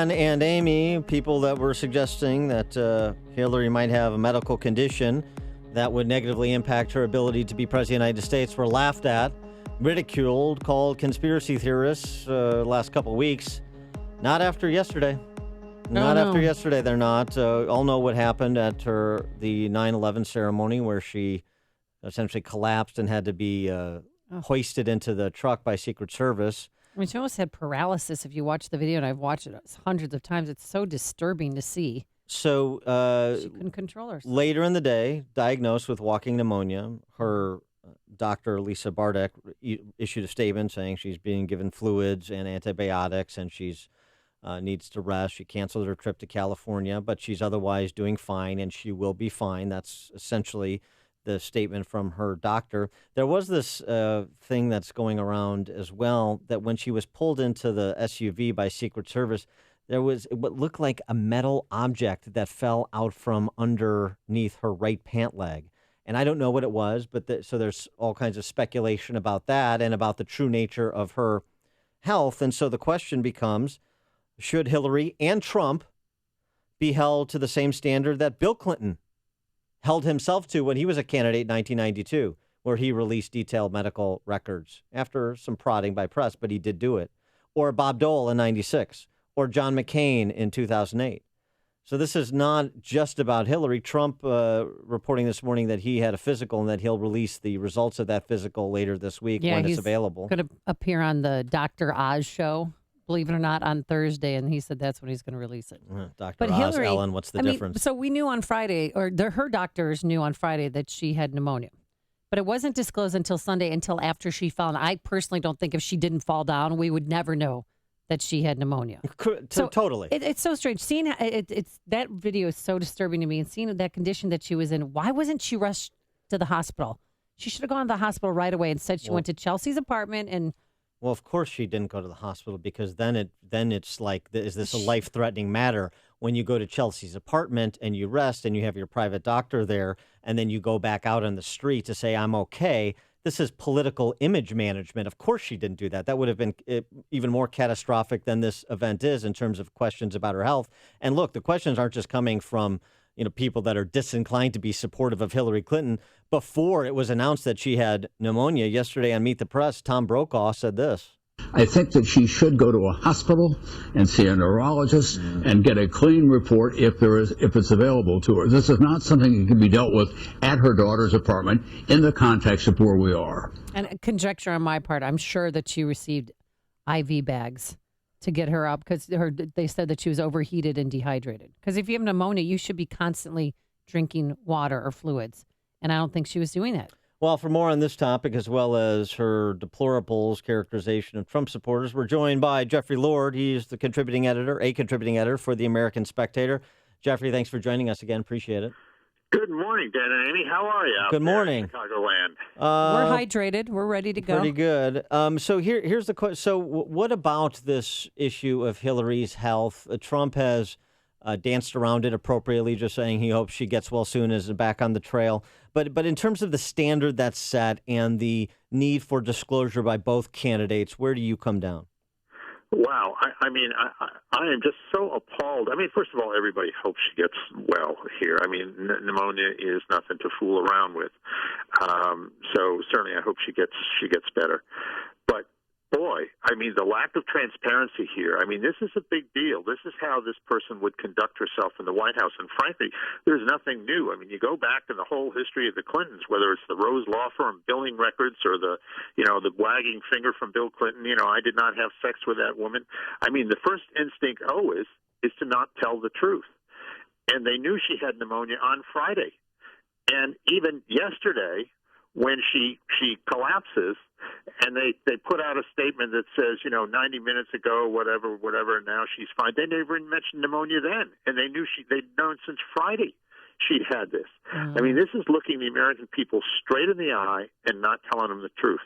Dan and Amy, people that were suggesting that Hillary might have a medical condition that would negatively impact her ability to be president of the United States, were laughed at, ridiculed, called conspiracy theorists last couple of weeks. Not after yesterday. Not after yesterday, they're not. All know what happened at the 9/11 ceremony where she essentially collapsed and had to be hoisted into the truck by Secret Service. I mean, she almost had paralysis if you watch the video, and I've watched it hundreds of times. It's so disturbing to see. So she couldn't control herself. Later in the day, diagnosed with walking pneumonia, her doctor, Lisa Bartek, issued a statement saying she's being given fluids and antibiotics, and she's needs to rest. She canceled her trip to California, but she's otherwise doing fine, and she will be fine. That's essentially the statement from her doctor. There was this thing that's going around as well, that when she was pulled into the SUV by Secret Service, there was what looked like a metal object that fell out from underneath her right pant leg. And I don't know what it was, but so there's all kinds of speculation about that and about the true nature of her health. And so the question becomes, should Hillary and Trump be held to the same standard that Bill Clinton held himself to when he was a candidate in 1992, where he released detailed medical records after some prodding by press, but he did do it, or Bob Dole in 96, or John McCain in 2008. So this is not just about Hillary. Trump reporting this morning that he had a physical and that he'll release the results of that physical later this week when it's available. Going to appear on the Dr. Oz show, believe it or not, on Thursday, and he said that's when he's going to release it. Dr. Oz, Hillary, Ellen, what's the difference? So we knew on Friday, or her doctors knew on Friday that she had pneumonia. But it wasn't disclosed until Sunday, until after she fell. And I personally don't think if she didn't fall down, we would never know that she had pneumonia. Totally. It's so strange. Seeing it's that video is so disturbing to me, and seeing that condition that she was in, why wasn't she rushed to the hospital? She should have gone to the hospital right away and said she went to Chelsea's apartment and... Well, of course she didn't go to the hospital, because then it's like, is this a life-threatening matter? When you go to Chelsea's apartment and you rest and you have your private doctor there, and then you go back out on the street to say, I'm okay, this is political image management. Of course she didn't do that. That would have been even more catastrophic than this event is in terms of questions about her health. And look, the questions aren't just coming from people that are disinclined to be supportive of Hillary Clinton. Before it was announced that she had pneumonia yesterday on Meet the Press, Tom Brokaw said this. I think that she should go to a hospital and see a neurologist and get a clean report if it's available to her. This is not something that can be dealt with at her daughter's apartment in the context of where we are. And conjecture on my part, I'm sure that she received IV bags to get her up, because they said that she was overheated and dehydrated. Because if you have pneumonia, you should be constantly drinking water or fluids. And I don't think she was doing that. Well, for more on this topic, as well as her deplorables characterization of Trump supporters, we're joined by Jeffrey Lord. He's the contributing editor for the American Spectator. Jeffrey, thanks for joining us again. Appreciate it. Good morning, Dan and Amy. How are you? Good morning. Chicagoland. We're hydrated. We're ready to go. Pretty good. So here's the question. So what about this issue of Hillary's health? Trump has danced around it appropriately, just saying he hopes she gets well soon, is back on the trail. But in terms of the standard that's set and the need for disclosure by both candidates, where do you come down? Wow. I mean, I am just so appalled. I mean, first of all, everybody hopes she gets well here. I mean, pneumonia is nothing to fool around with. So certainly I hope she gets better. But boy, I mean, the lack of transparency here. I mean, this is a big deal. This is how this person would conduct herself in the White House. And frankly, there's nothing new. I mean, you go back to the whole history of the Clintons, whether it's the Rose Law Firm billing records or the wagging finger from Bill Clinton, I did not have sex with that woman. I mean, the first instinct always is to not tell the truth. And they knew she had pneumonia on Friday. And even yesterday, when she collapses, and they put out a statement that says, 90 minutes ago, whatever, and now she's fine. They never even mentioned pneumonia then, and they knew they'd known since Friday she'd had this. I mean, this is looking the American people straight in the eye and not telling them the truth.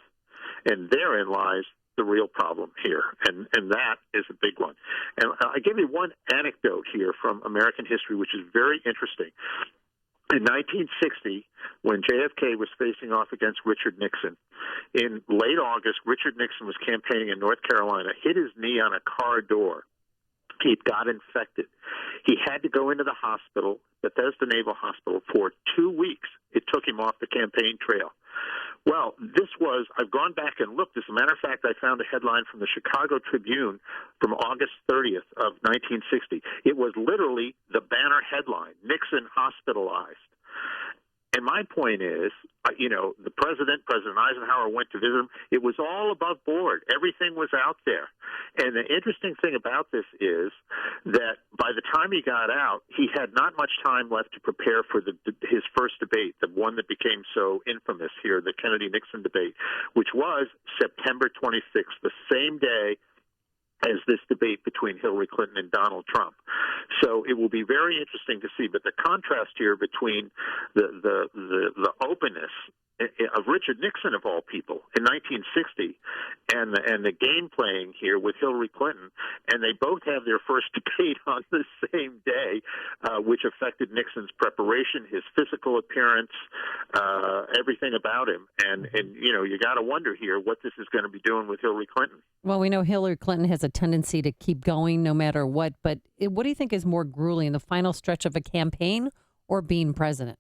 And therein lies the real problem here, and that is a big one. And I give you one anecdote here from American history, which is very interesting. In 1960, when JFK was facing off against Richard Nixon, in late August, Richard Nixon was campaigning in North Carolina, hit his knee on a car door, He got infected. He had to go into the hospital, Bethesda Naval Hospital, for 2 weeks. It took him off the campaign trail. Well, I've gone back and looked. As a matter of fact, I found a headline from the Chicago Tribune from August 30th of 1960. It was literally the banner headline, Nixon hospitalized. And my point is, the President Eisenhower, went to visit him. It was all above board. Everything was out there. And the interesting thing about this is that by the time he got out, he had not much time left to prepare for his first debate, the one that became so infamous here, the Kennedy-Nixon debate, which was September 26th, the same day as this debate between Hillary Clinton and Donald Trump. So it will be very interesting to see. But the contrast here between the openness of Richard Nixon, of all people, in 1960, and the game playing here with Hillary Clinton, and they both have their first debate on the same day, which affected Nixon's preparation, his physical appearance, everything about him. And you got to wonder here what this is going to be doing with Hillary Clinton. Well, we know Hillary Clinton has a tendency to keep going no matter what, but what do you think is more grueling, the final stretch of a campaign or being president?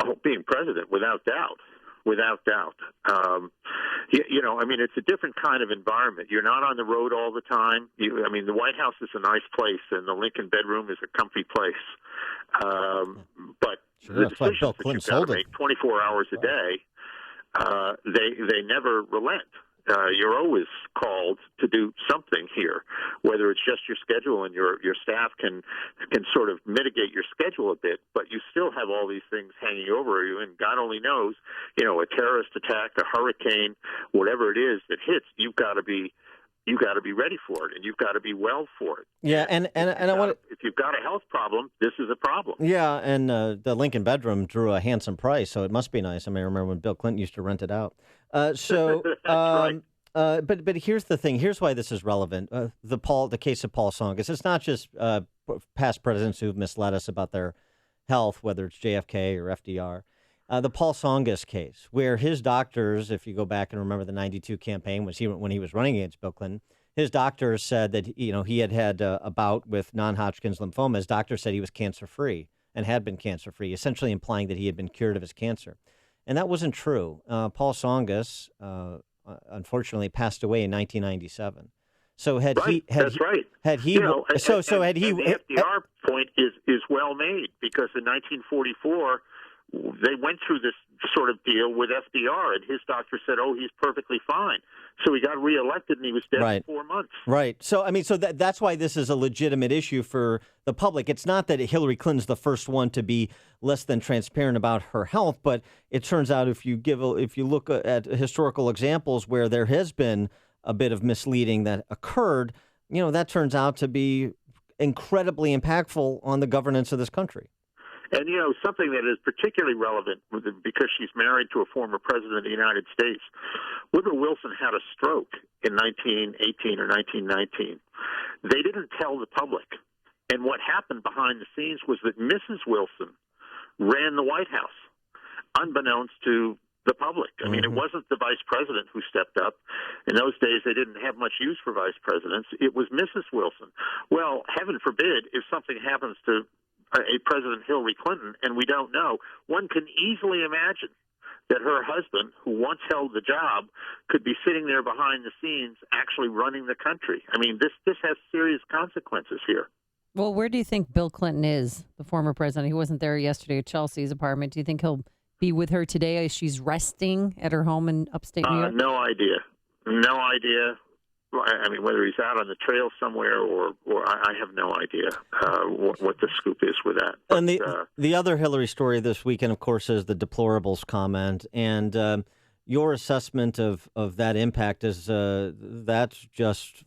Oh, being president, without doubt. It's a different kind of environment. You're not on the road all the time. The White House is a nice place, and the Lincoln bedroom is a comfy place. But sure, the that's why decisions Bill that Clinton you've got to sold it. make 24 hours a day, they never relent. You're always called to do something here, whether it's just your schedule and your staff can sort of mitigate your schedule a bit, but you still have all these things hanging over you, and God only knows, a terrorist attack, a hurricane, whatever it is that hits, you've got to be ready for it, and you've got to be well for it. Yeah, and I want if you've got a health problem, this is a problem. Yeah, and the Lincoln bedroom drew a handsome price, so it must be nice. I remember when Bill Clinton used to rent it out. That's right. But here's the thing. Here's why this is relevant. The case of Paul Tsongas. It's not just past presidents who've misled us about their health, whether it's JFK or FDR. The Paul Tsongas case, where his doctors, if you go back and remember the '92 campaign, when he was running against Bill Clinton, his doctors said that he had a bout with non-Hodgkin's lymphoma. His doctor said he was cancer-free and had been cancer-free, essentially implying that he had been cured of his cancer. And that wasn't true. Paul Tsongas, unfortunately, passed away in 1997. So had right. he, had that's he, right. had he, and the FDR point is well made, because in 1944 they went through this sort of deal with FDR, and his doctor said, "Oh, he's perfectly fine." So he got reelected, and he was dead in 4 months. Right. So that's why this is a legitimate issue for the public. It's not that Hillary Clinton's the first one to be less than transparent about her health, but it turns out if you look at historical examples where there has been a bit of misleading that occurred, that turns out to be incredibly impactful on the governance of this country. And, something that is particularly relevant because she's married to a former president of the United States. Woodrow Wilson had a stroke in 1918 or 1919. They didn't tell the public. And what happened behind the scenes was that Mrs. Wilson ran the White House, unbeknownst to the public. I mean, it wasn't the vice president who stepped up. In those days, they didn't have much use for vice presidents. It was Mrs. Wilson. Well, heaven forbid if something happens to a President Hillary Clinton, and we don't know, one can easily imagine that her husband, who once held the job, could be sitting there behind the scenes actually running the country. I mean, this has serious consequences here. Well, where do you think Bill Clinton is, the former president? He wasn't there yesterday at Chelsea's apartment. Do you think he'll be with her today as she's resting at her home in upstate New York? No idea. I mean, whether he's out on the trail somewhere or I have no idea what the scoop is with that. But, and the other Hillary story this weekend, of course, is the deplorables comment. And your assessment of that impact is that's just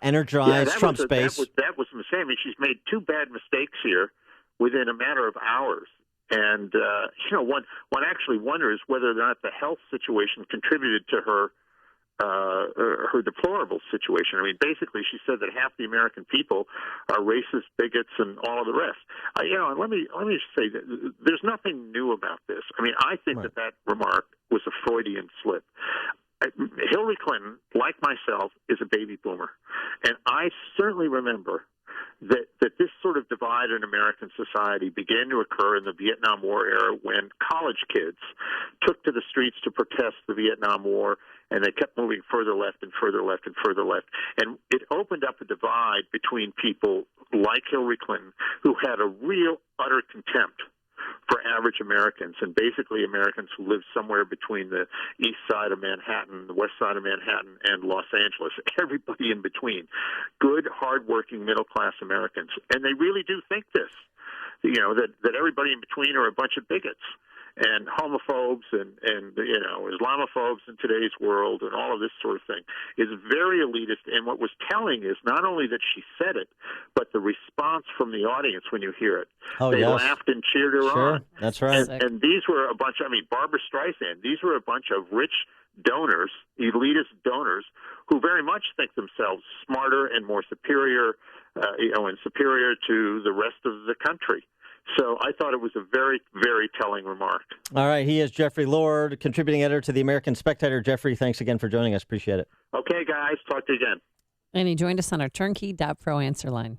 energized Trump's base. That was a mistake. I mean, she's made two bad mistakes here within a matter of hours. And, one actually wonders whether or not the health situation contributed to her deplorable situation. I mean, basically, she said that half the American people are racist, bigots, and all of the rest. And let me just say that there's nothing new about this. I mean, I think that remark was a Freudian slip. Hillary Clinton, like myself, is a baby boomer. And I certainly remember that this sort of divide in American society began to occur in the Vietnam War era when college kids took to the streets to protest the Vietnam War, and they kept moving further left and further left and further left. And it opened up a divide between people like Hillary Clinton, who had a real utter contempt for average Americans, and basically Americans who live somewhere between the east side of Manhattan, the west side of Manhattan, and Los Angeles, everybody in between. Good, hardworking, middle-class Americans. And they really do think this, that everybody in between are a bunch of bigots and homophobes and Islamophobes in today's world and all of this sort of thing is very elitist. And what was telling is not only that she said it, but the response from the audience when you hear it. Oh, they yes. laughed and cheered her Sure, on. that's right. And these were a bunch of, Barbara Streisand, these were a bunch of rich donors, elitist donors, who very much think themselves smarter and more superior, and superior to the rest of the country. So I thought it was a very, very telling remark. All right. He is Jeffrey Lord, contributing editor to the American Spectator. Jeffrey, thanks again for joining us. Appreciate it. Okay, guys. Talk to you again. And he joined us on our turnkey.pro answer line.